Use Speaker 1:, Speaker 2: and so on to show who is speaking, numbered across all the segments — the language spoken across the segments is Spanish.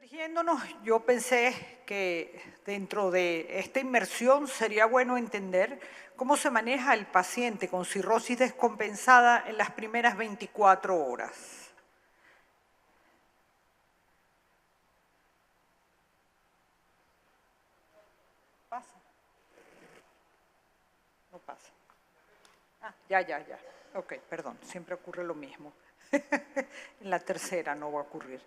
Speaker 1: Sumergiéndonos, yo pensé que dentro de esta inmersión sería bueno entender cómo se maneja el paciente con cirrosis descompensada en las primeras 24 horas. ¿Pasa? No pasa. Ah, ya. Ok, perdón, siempre ocurre lo mismo. En la tercera no va a ocurrir.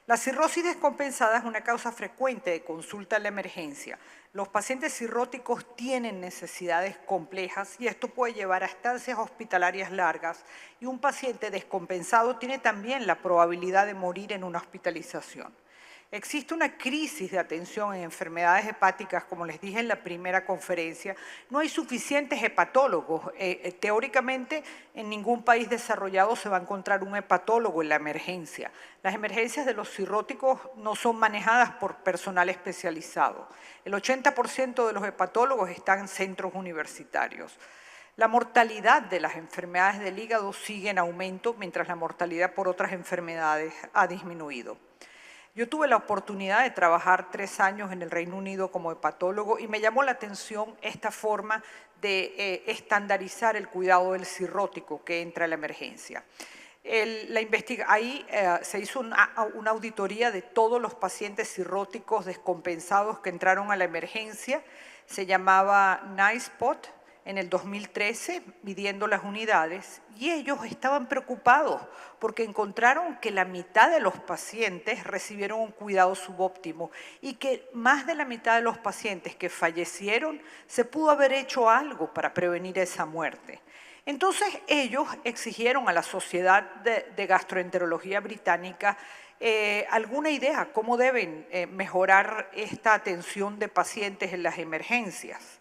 Speaker 1: La cirrosis descompensada es una causa frecuente de consulta en la emergencia. Los pacientes cirróticos tienen necesidades complejas y esto puede llevar a estancias hospitalarias largas, y un paciente descompensado tiene también la probabilidad de morir en una hospitalización. Existe una crisis de atención en enfermedades hepáticas, como les dije en la primera conferencia. No hay suficientes hepatólogos. Teóricamente, en ningún país desarrollado se va a encontrar un hepatólogo en la emergencia. Las emergencias de los cirróticos no son manejadas por personal especializado. El 80% de los hepatólogos están en centros universitarios. La mortalidad de las enfermedades del hígado sigue en aumento, mientras la mortalidad por otras enfermedades ha disminuido. Yo tuve la oportunidad de trabajar 3 años en el Reino Unido como hepatólogo y me llamó la atención esta forma de estandarizar el cuidado del cirrótico que entra a la emergencia. Ahí se hizo una auditoría de todos los pacientes cirróticos descompensados que entraron a la emergencia. Se llamaba NICEPOT en el 2013, midiendo las unidades, y ellos estaban preocupados porque encontraron que la mitad de los pacientes recibieron un cuidado subóptimo y que más de la mitad de los pacientes que fallecieron se pudo haber hecho algo para prevenir esa muerte. Entonces ellos exigieron a la Sociedad de Gastroenterología Británica alguna idea cómo deben mejorar esta atención de pacientes en las emergencias.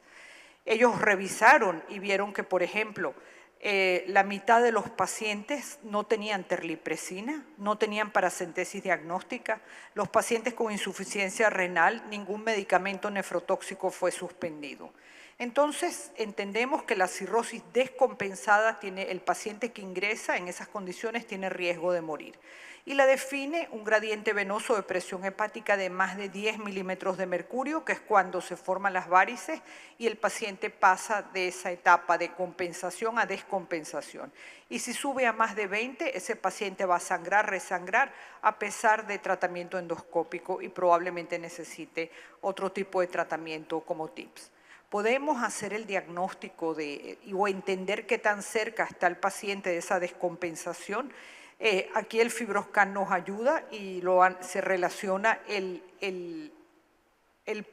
Speaker 1: Ellos revisaron y vieron que, por ejemplo, la mitad de los pacientes no tenían terlipresina, no tenían paracentesis diagnóstica. Los pacientes con insuficiencia renal, ningún medicamento nefrotóxico fue suspendido. Entonces, entendemos que la cirrosis descompensada el paciente que ingresa en esas condiciones tiene riesgo de morir. Y la define un gradiente venoso de presión hepática de más de 10 milímetros de mercurio, que es cuando se forman las varices y el paciente pasa de esa etapa de compensación a descompensación. Y si sube a más de 20, ese paciente va a sangrar, resangrar, a pesar de tratamiento endoscópico, y probablemente necesite otro tipo de tratamiento como TIPS. Podemos hacer el diagnóstico o entender qué tan cerca está el paciente de esa descompensación. Aquí el FibroScan nos ayuda y se relaciona el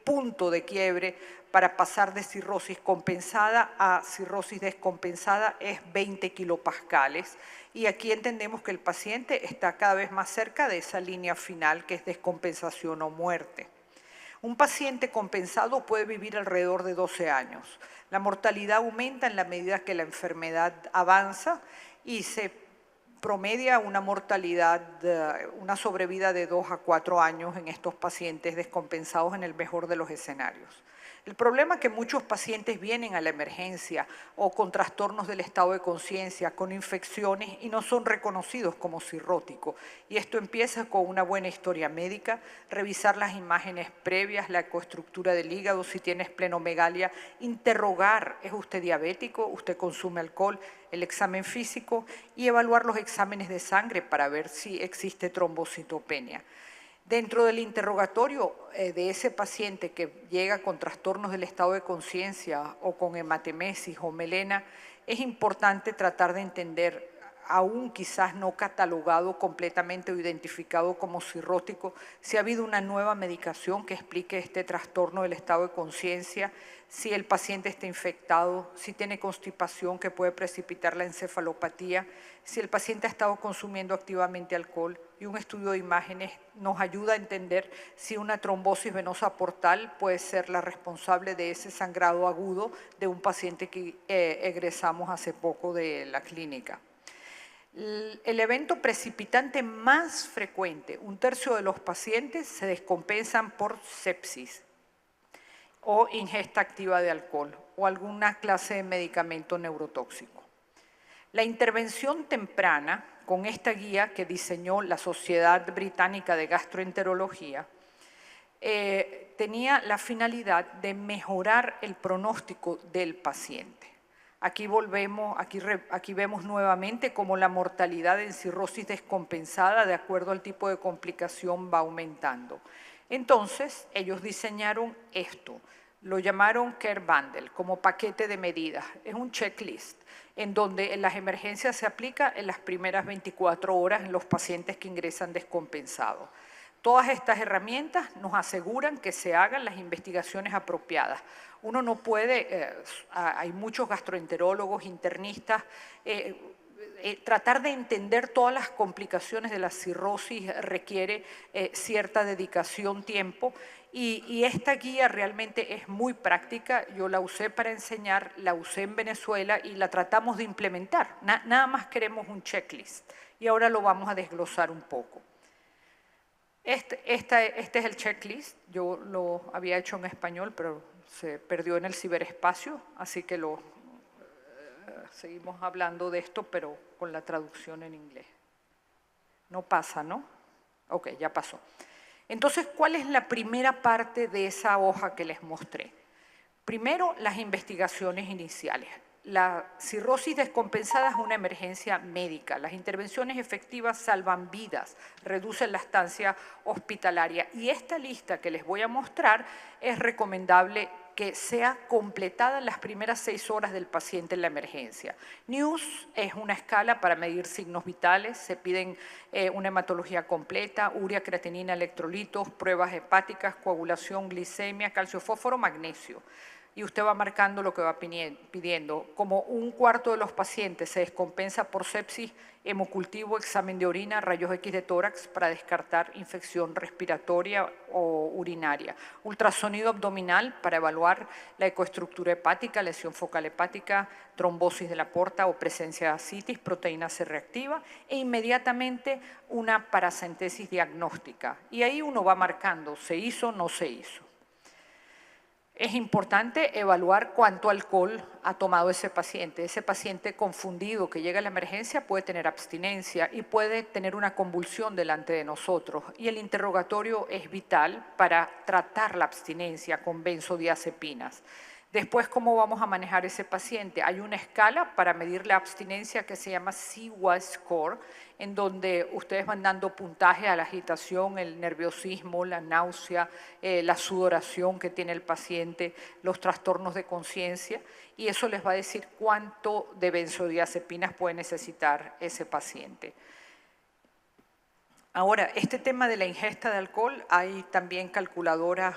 Speaker 1: punto de quiebre para pasar de cirrosis compensada a cirrosis descompensada es 20 kilopascales. Y aquí entendemos que el paciente está cada vez más cerca de esa línea final, que es descompensación o muerte. Un paciente compensado puede vivir alrededor de 12 años. La mortalidad aumenta en la medida que la enfermedad avanza y se promedia una sobrevida de 2 a 4 años en estos pacientes descompensados en el mejor de los escenarios. El problema es que muchos pacientes vienen a la emergencia o con trastornos del estado de conciencia, con infecciones, y no son reconocidos como cirróticos. Y esto empieza con una buena historia médica, revisar las imágenes previas, la ecoestructura del hígado, si tiene esplenomegalia, interrogar, ¿es usted diabético? ¿Usted consume alcohol? El examen físico y evaluar los exámenes de sangre para ver si existe trombocitopenia. Dentro del interrogatorio de ese paciente que llega con trastornos del estado de conciencia o con hematemesis o melena, es importante tratar de entender, aún quizás no catalogado completamente o identificado como cirrótico, si ha habido una nueva medicación que explique este trastorno del estado de conciencia, si el paciente está infectado, si tiene constipación que puede precipitar la encefalopatía, si el paciente ha estado consumiendo activamente alcohol. Y un estudio de imágenes nos ayuda a entender si una trombosis venosa portal puede ser la responsable de ese sangrado agudo de un paciente que egresamos hace poco de la clínica. El evento precipitante más frecuente, 1/3 de los pacientes se descompensan por sepsis o ingesta activa de alcohol o alguna clase de medicamento neurotóxico. La intervención temprana, con esta guía que diseñó la Sociedad Británica de Gastroenterología, tenía la finalidad de mejorar el pronóstico del paciente. Aquí vemos nuevamente cómo la mortalidad en cirrosis descompensada, de acuerdo al tipo de complicación, va aumentando. Entonces, ellos diseñaron esto, lo llamaron Care Bundle, como paquete de medidas. Es un checklist en donde en las emergencias se aplica en las primeras 24 horas en los pacientes que ingresan descompensados. Todas estas herramientas nos aseguran que se hagan las investigaciones apropiadas. Uno no puede, hay muchos gastroenterólogos, internistas, tratar de entender todas las complicaciones de la cirrosis requiere cierta dedicación, tiempo, y esta guía realmente es muy práctica. Yo la usé para enseñar, la usé en Venezuela y la tratamos de implementar. Nada más queremos un checklist y ahora lo vamos a desglosar un poco. Este es el checklist. Yo lo había hecho en español, pero se perdió en el ciberespacio, así que seguimos hablando de esto, pero con la traducción en inglés. No pasa, ¿no? Ok, ya pasó. Entonces, ¿cuál es la primera parte de esa hoja que les mostré? Primero, las investigaciones iniciales. La cirrosis descompensada es una emergencia médica. Las intervenciones efectivas salvan vidas, reducen la estancia hospitalaria. Y esta lista que les voy a mostrar es recomendable que sea completada en las primeras 6 horas del paciente en la emergencia. NEWS es una escala para medir signos vitales, se piden una hematología completa, urea, creatinina, electrolitos, pruebas hepáticas, coagulación, glicemia, calcio, fósforo, magnesio. Y usted va marcando lo que va pidiendo. Como 1/4 de los pacientes se descompensa por sepsis, hemocultivo, examen de orina, rayos X de tórax para descartar infección respiratoria o urinaria. Ultrasonido abdominal para evaluar la ecoestructura hepática, lesión focal hepática, trombosis de la porta o presencia de ascitis, proteína C reactiva, e inmediatamente una paracentesis diagnóstica. Y ahí uno va marcando, ¿se hizo o no se hizo? Es importante evaluar cuánto alcohol ha tomado ese paciente. Ese paciente confundido que llega a la emergencia puede tener abstinencia y puede tener una convulsión delante de nosotros. Y el interrogatorio es vital para tratar la abstinencia con benzodiazepinas. Después, ¿cómo vamos a manejar ese paciente? Hay una escala para medir la abstinencia que se llama CWAS Score, en donde ustedes van dando puntaje a la agitación, el nerviosismo, la náusea, la sudoración que tiene el paciente, los trastornos de conciencia, y eso les va a decir cuánto de benzodiazepinas puede necesitar ese paciente. Ahora, este tema de la ingesta de alcohol, hay también calculadoras,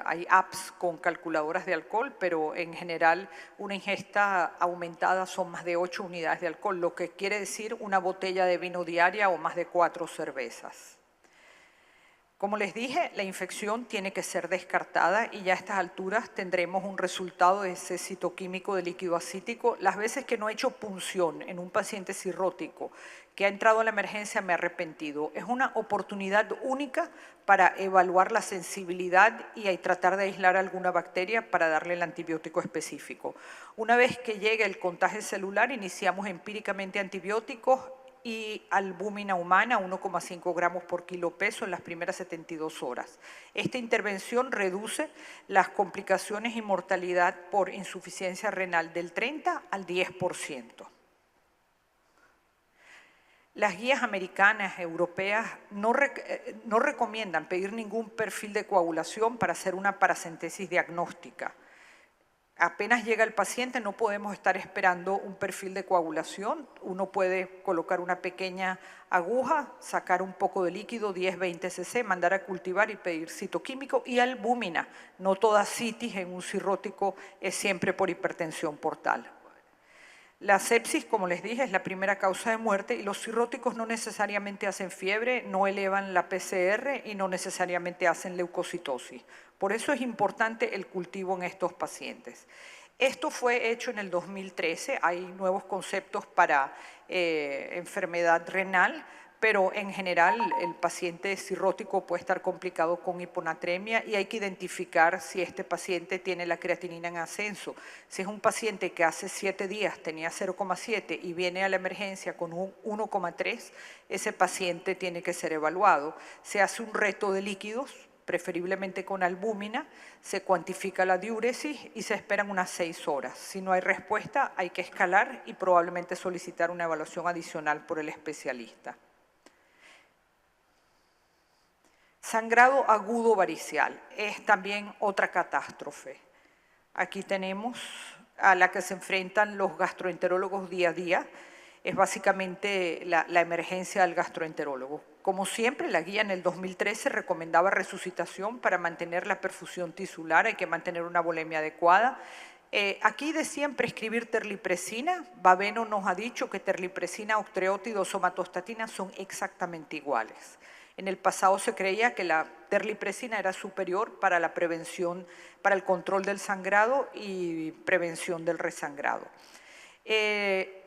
Speaker 1: hay apps con calculadoras de alcohol, pero en general una ingesta aumentada son más de 8 unidades de alcohol, lo que quiere decir una botella de vino diaria o más de 4 cervezas. Como les dije, la infección tiene que ser descartada y ya a estas alturas tendremos un resultado de ese citoquímico de líquido acítico. Las veces que no he hecho punción en un paciente cirrótico que ha entrado a la emergencia me he arrepentido. Es una oportunidad única para evaluar la sensibilidad y tratar de aislar alguna bacteria para darle el antibiótico específico. Una vez que llegue el contagio celular, iniciamos empíricamente antibióticos y albúmina humana, 1,5 gramos por kilo peso en las primeras 72 horas. Esta intervención reduce las complicaciones y mortalidad por insuficiencia renal del 30 al 10%. Las guías americanas, europeas, no recomiendan pedir ningún perfil de coagulación para hacer una paracentesis diagnóstica. Apenas llega el paciente, no podemos estar esperando un perfil de coagulación. Uno puede colocar una pequeña aguja, sacar un poco de líquido, 10-20 cc, mandar a cultivar y pedir citoquímico y albúmina. No toda citis en un cirrótico es siempre por hipertensión portal. La sepsis, como les dije, es la primera causa de muerte y los cirróticos no necesariamente hacen fiebre, no elevan la PCR y no necesariamente hacen leucocitosis. Por eso es importante el cultivo en estos pacientes. Esto fue hecho en el 2013, hay nuevos conceptos para enfermedad renal, pero en general el paciente cirrótico puede estar complicado con hiponatremia y hay que identificar si este paciente tiene la creatinina en ascenso. Si es un paciente que hace 7 días tenía 0,7 y viene a la emergencia con un 1,3, ese paciente tiene que ser evaluado. Se hace un reto de líquidos, preferiblemente con albúmina, se cuantifica la diuresis y se esperan unas 6 horas. Si no hay respuesta, hay que escalar y probablemente solicitar una evaluación adicional por el especialista. Sangrado agudo varicial es también otra catástrofe. Aquí tenemos a la que se enfrentan los gastroenterólogos día a día. Es básicamente la emergencia del gastroenterólogo. Como siempre, la guía en el 2013 recomendaba resucitación para mantener la perfusión tisular, hay que mantener una volemia adecuada. Aquí decían prescribir terlipresina. Baveno nos ha dicho que terlipresina, octreótido, somatostatina son exactamente iguales. En el pasado se creía que la terlipresina era superior para la prevención, para el control del sangrado y prevención del resangrado.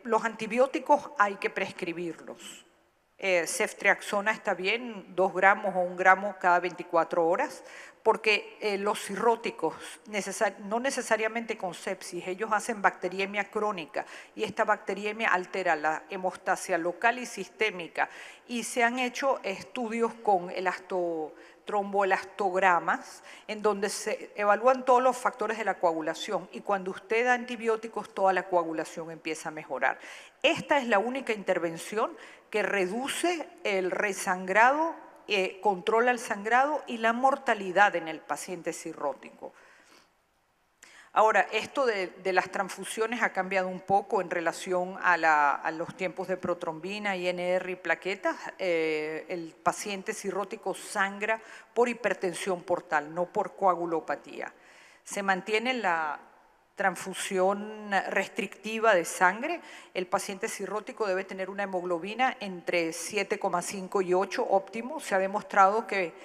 Speaker 1: Los antibióticos hay que prescribirlos. Ceftriaxona está bien, 2 gramos o 1 gramo cada 24 horas, porque los cirróticos, no necesariamente con sepsis, ellos hacen bacteriemia crónica y esta bacteriemia altera la hemostasia local y sistémica y se han hecho estudios con tromboelastogramas en donde se evalúan todos los factores de la coagulación y cuando usted da antibióticos toda la coagulación empieza a mejorar. Esta es la única intervención que reduce el resangrado, controla el sangrado y la mortalidad en el paciente cirrótico. Ahora, esto de las transfusiones ha cambiado un poco en relación a los tiempos de protrombina, INR y plaquetas. El paciente cirrótico sangra por hipertensión portal, no por coagulopatía. Se mantiene la transfusión restrictiva de sangre. El paciente cirrótico debe tener una hemoglobina entre 7,5 y 8 óptimo. Se ha demostrado que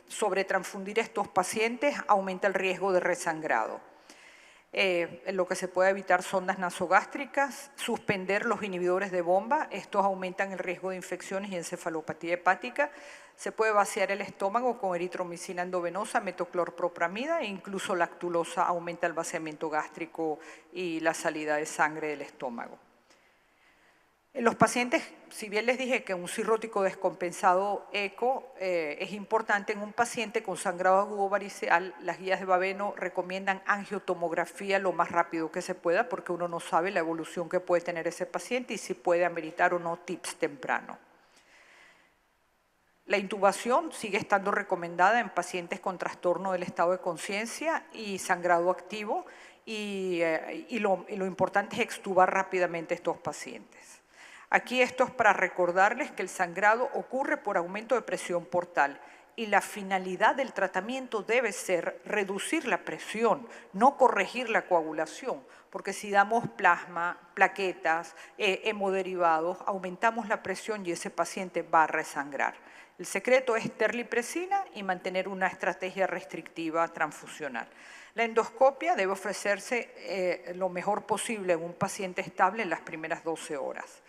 Speaker 1: sobretransfundir estos pacientes aumenta el riesgo de resangrado. Lo que se puede evitar sondas nasogástricas, suspender los inhibidores de bomba, estos aumentan el riesgo de infecciones y encefalopatía hepática. Se puede vaciar el estómago con eritromicina endovenosa, metoclorpropramida e incluso lactulosa aumenta el vaciamiento gástrico y la salida de sangre del estómago. En los pacientes, si bien les dije que un cirrótico descompensado eco es importante, en un paciente con sangrado agudo varicial, las guías de Baveno recomiendan angiotomografía lo más rápido que se pueda porque uno no sabe la evolución que puede tener ese paciente y si puede ameritar o no TIPS temprano. La intubación sigue estando recomendada en pacientes con trastorno del estado de conciencia y sangrado activo y lo importante es extubar rápidamente a estos pacientes. Aquí esto es para recordarles que el sangrado ocurre por aumento de presión portal y la finalidad del tratamiento debe ser reducir la presión, no corregir la coagulación, porque si damos plasma, plaquetas, hemoderivados, aumentamos la presión y ese paciente va a resangrar. El secreto es terlipresina y mantener una estrategia restrictiva transfusional. La endoscopia debe ofrecerse lo mejor posible en un paciente estable en las primeras 12 horas.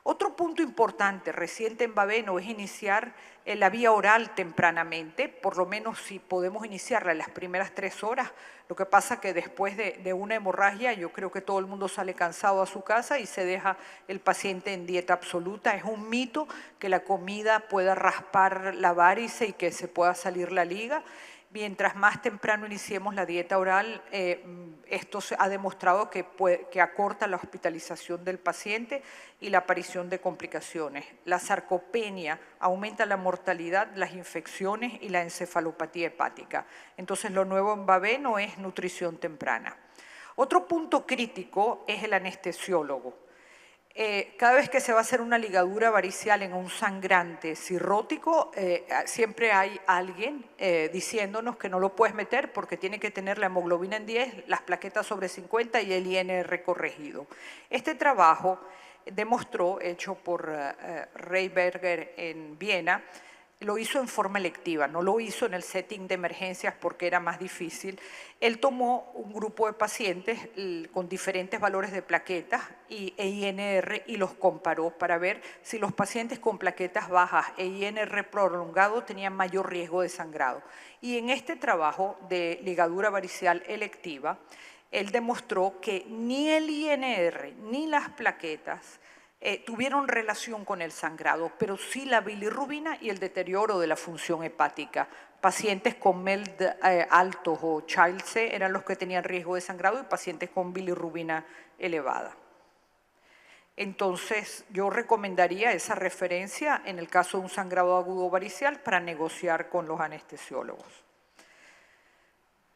Speaker 1: Otro punto importante reciente en Baveno es iniciar la vía oral tempranamente, por lo menos si podemos iniciarla en las primeras 3 horas. Lo que pasa que después de una hemorragia yo creo que todo el mundo sale cansado a su casa y se deja el paciente en dieta absoluta. Es un mito que la comida pueda raspar la varice y que se pueda salir la liga. Mientras más temprano iniciemos la dieta oral, esto se ha demostrado que acorta la hospitalización del paciente y la aparición de complicaciones. La sarcopenia aumenta la mortalidad, las infecciones y la encefalopatía hepática. Entonces, lo nuevo en Baveno es nutrición temprana. Otro punto crítico es el anestesiólogo. Cada vez que se va a hacer una ligadura varicial en un sangrante cirrótico, siempre hay alguien diciéndonos que no lo puedes meter porque tiene que tener la hemoglobina en 10, las plaquetas sobre 50 y el INR corregido. Este trabajo demostró, hecho por Reyberger en Viena, lo hizo en forma electiva, no lo hizo en el setting de emergencias porque era más difícil. Él tomó un grupo de pacientes con diferentes valores de plaquetas e INR y los comparó para ver si los pacientes con plaquetas bajas e INR prolongado tenían mayor riesgo de sangrado. Y en este trabajo de ligadura variceal electiva, él demostró que ni el INR ni las plaquetas tuvieron relación con el sangrado, pero sí la bilirrubina y el deterioro de la función hepática. Pacientes con MELD altos o Child-C eran los que tenían riesgo de sangrado y pacientes con bilirrubina elevada. Entonces, yo recomendaría esa referencia en el caso de un sangrado agudo variceal para negociar con los anestesiólogos.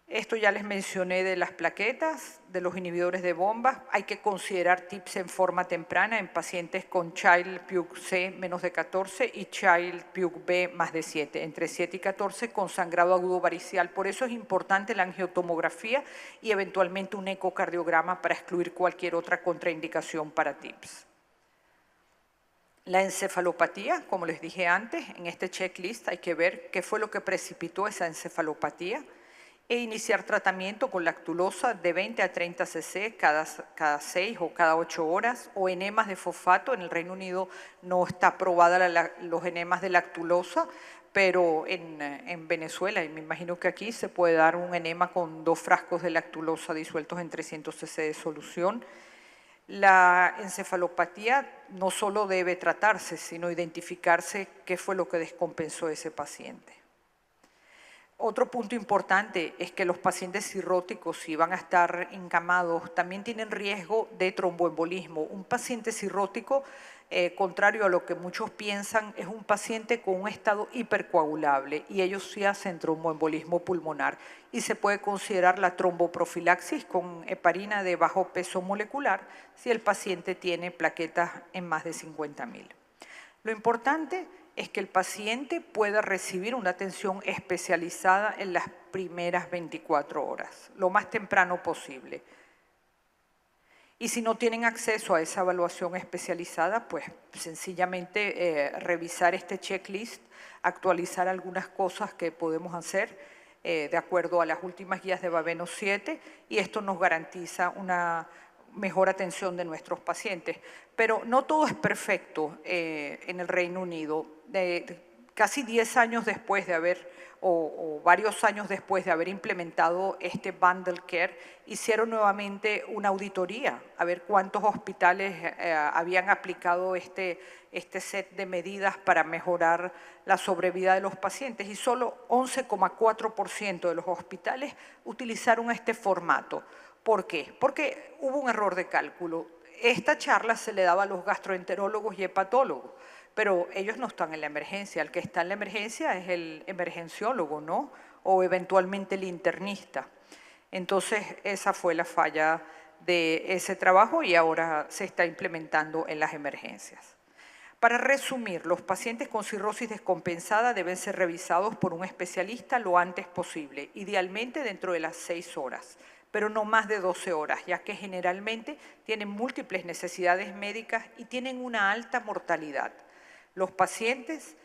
Speaker 1: Esto ya les mencioné de las plaquetas, de los inhibidores de bombas. Hay que considerar TIPS en forma temprana en pacientes con Child-Pugh-C menos de 14 y Child-Pugh-B más de 7, entre 7 y 14 con sangrado agudo variceal. Por eso es importante la angiotomografía y eventualmente un ecocardiograma para excluir cualquier otra contraindicación para TIPS. La encefalopatía, como les dije antes, en este checklist hay que ver qué fue lo que precipitó esa encefalopatía e iniciar tratamiento con lactulosa de 20 a 30 cc cada 6 o cada 8 horas o enemas de fosfato. En el Reino Unido no está aprobada los enemas de lactulosa, pero en Venezuela, y me imagino que aquí se puede dar un enema con 2 frascos de lactulosa disueltos en 300 cc de solución. La encefalopatía no solo debe tratarse, sino identificarse qué fue lo que descompensó a ese paciente. Otro punto importante es que los pacientes cirróticos, si van a estar encamados, también tienen riesgo de tromboembolismo. Un paciente cirrótico, contrario a lo que muchos piensan, es un paciente con un estado hipercoagulable y ellos sí hacen tromboembolismo pulmonar y se puede considerar la tromboprofilaxis con heparina de bajo peso molecular si el paciente tiene plaquetas en más de 50.000. Lo importante es que el paciente pueda recibir una atención especializada en las primeras 24 horas, lo más temprano posible. Y si no tienen acceso a esa evaluación especializada, pues sencillamente revisar este checklist, actualizar algunas cosas que podemos hacer de acuerdo a las últimas guías de Babeno 7 y esto nos garantiza una mejor atención de nuestros pacientes. Pero no todo es perfecto en el Reino Unido. Casi 10 años después de haber, o varios años después de haber implementado este Bundle Care, hicieron nuevamente una auditoría a ver cuántos hospitales habían aplicado este set de medidas para mejorar la sobrevida de los pacientes y solo 11,4% de los hospitales utilizaron este formato. ¿Por qué? Porque hubo un error de cálculo. Esta charla se le daba a los gastroenterólogos y hepatólogos, pero ellos no están en la emergencia. El que está en la emergencia es el emergenciólogo, ¿no? O eventualmente el internista. Entonces, esa fue la falla de ese trabajo y ahora se está implementando en las emergencias. Para resumir, los pacientes con cirrosis descompensada deben ser revisados por un especialista lo antes posible, idealmente dentro de las 6 horas, pero no más de 12 horas, ya que generalmente tienen múltiples necesidades médicas y tienen una alta mortalidad. Los pacientes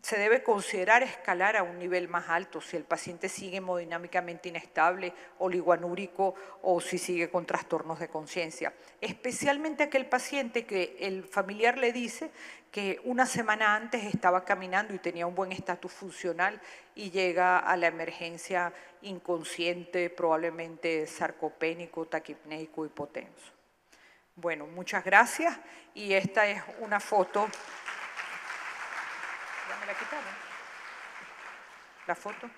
Speaker 1: se debe considerar escalar a un nivel más alto si el paciente sigue hemodinámicamente inestable, oligoanúrico o si sigue con trastornos de conciencia. Especialmente aquel paciente que el familiar le dice que una semana antes estaba caminando y tenía un buen estatus funcional y llega a la emergencia inconsciente, probablemente sarcopénico, taquipneico, hipotenso. Bueno, muchas gracias y esta es una foto. ¿Ya me la quitaron? ¿La foto?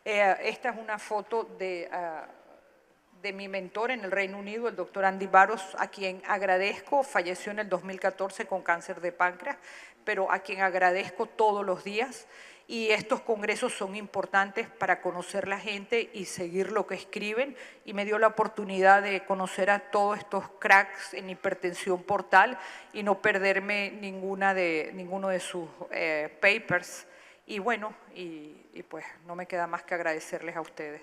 Speaker 1: Esta es una foto de mi mentor en el Reino Unido, el doctor Andy Barros, a quien agradezco, falleció en el 2014 con cáncer de páncreas, pero a quien agradezco todos los días. Y estos congresos son importantes para conocer la gente y seguir lo que escriben y me dio la oportunidad de conocer a todos estos cracks en hipertensión portal y no perderme ninguno de sus papers. Y bueno, y pues no me queda más que agradecerles a ustedes.